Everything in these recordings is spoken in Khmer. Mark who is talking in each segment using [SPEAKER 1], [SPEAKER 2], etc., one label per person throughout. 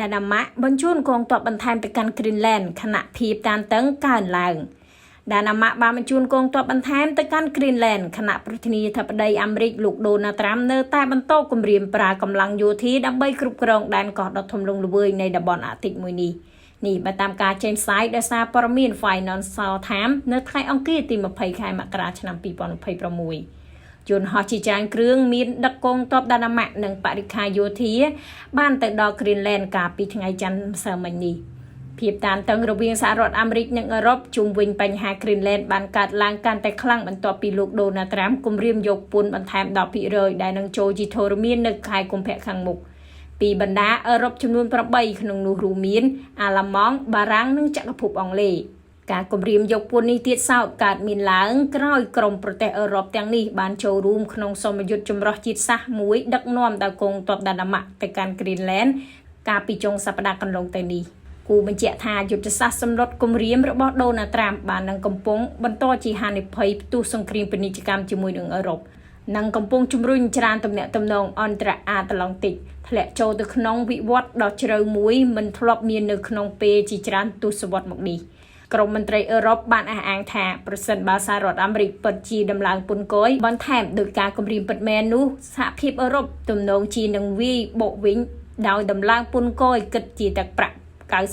[SPEAKER 1] ដាណាម៉ាក់បញ្ជូនកងទ័ពបន្ថែមទៅកាន់ Greenland ខណៈភាពតានតឹងកើនឡើងដាណាម៉ាក់បានបញ្ជូនកងទ័ពបន្ថែមទៅកាន់ Greenland ខណៈប្រធានាធិបតីអាមេរិកលោក Donald Trump នៅតែបន្តគម្រាមប្រើកម្លាំងយោធាដើម្បីគ្រប់គ្រងដែនកោះដ៏ធំលងល្វើយនៃតំបន់អាร์កទិកមួយនេះបើតាមការចេញផ្សាយដោយសារព័ត៌មាន Financial Times នៅថ្ងៃអង្គារទី20ខែមករាឆ្នាំ2026យន្តហោះជាច្រើនគ្រឿងមានដឹកកងទ័ពដាណាម៉ាក់និងបរិខាយោធាបានទៅដល់ Greenland កាលពីថ្ងៃច័ន្ទម្សិលមិញនេះភាពតានតឹងរវាងសហរដ្ឋអាមេរិកនិងអឺរ៉ុបជុំវិញបញ្ហា Greenland បានកើតឡើងកាន់តែខ្លាំងបន្ទាប់ពីលោក Donald Trump គម្រាមយកពន្ធបន្ថែម 10% ដែលនឹងចូលជាធរមាននៅខែកុម្ភៈខាងមុខពីបណ្ដាអឺរ៉ុបចំនួន8ក្នុងនោះរួមមានអាល្លឺម៉ង់ បារាំងនិងចក្រភពអង់គ្លេសការគម្រាមយកពន្ធនេះទៀតសោតកើតមានឡើងក្រោយក្រុមប្រទេសអឺរ៉ុបទាំងនេះបានចូលរួមក្នុងសមយុទ្ធចម្រុះជាតិសាសន៍មួយដឹកនាំដោយកងទ័ពដាណាម៉ាក់ទៅកាន់ Greenland កាលពីចុងសប្តាហ៍កន្លងទៅនេះគូបញ្ជាក់ថាយុទ្ធសាស្ត្រសម្លុតគម្រាមរបស់ Donald Trump បាននឹងកំពុងបន្តជាហានិភ័យផ្ទុះសង្គ្រាមពាណិជ្ជកម្មជាមួយនឹងអឺរ៉ុបនិងកំពុងជំរុញច្រានទំនាក់ទំនងអន្តរអាត្លង់តិកធ្លាក់ចូលទៅក្នុងវិវត្តដ៏ជ្រៅមួយមិនធ្លាប់មាននៅក្នុងពេលជាច្រើនទសវត្សរ៍មកនេះក្រមមន្ត្រីអឺរ៉ុបបានអះអាងថាប្រសិនបើសហរដ្ឋអាមេរិកពិតជាដំឡើងពន្ធគយបន្ថែមដោយការគម្រាមពិតមែននោះសហភាពអឺរ៉ុបទំនងជានឹងវាយបកវិញដោយដំឡើងពន្ធគយគិតជាទឹកប្រាក់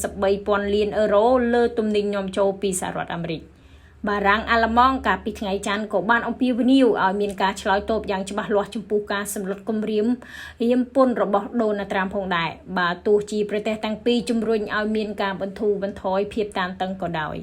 [SPEAKER 1] 93,000 លានអឺរ៉ូលើទំនិញនាំចូលពីសហរដ្ឋអាមេរិកបារាំងអាល្លឺម៉ង់កាលពីថ្ងៃច័ន្ទក៏បានអំពាវនាវឲ្យមានការឆ្លើយតបយ៉ាងច្បាស់លាស់ចំពោះការសម្លុតគម្រាមយាមពន្ធរបស់ Donald Trump ផងដែរបើទោះជាប្រទេសទាំងពីរជំរុញឲ្យមានការបន្ធូរបន្ថយភាពតានតឹងក៏ដោយ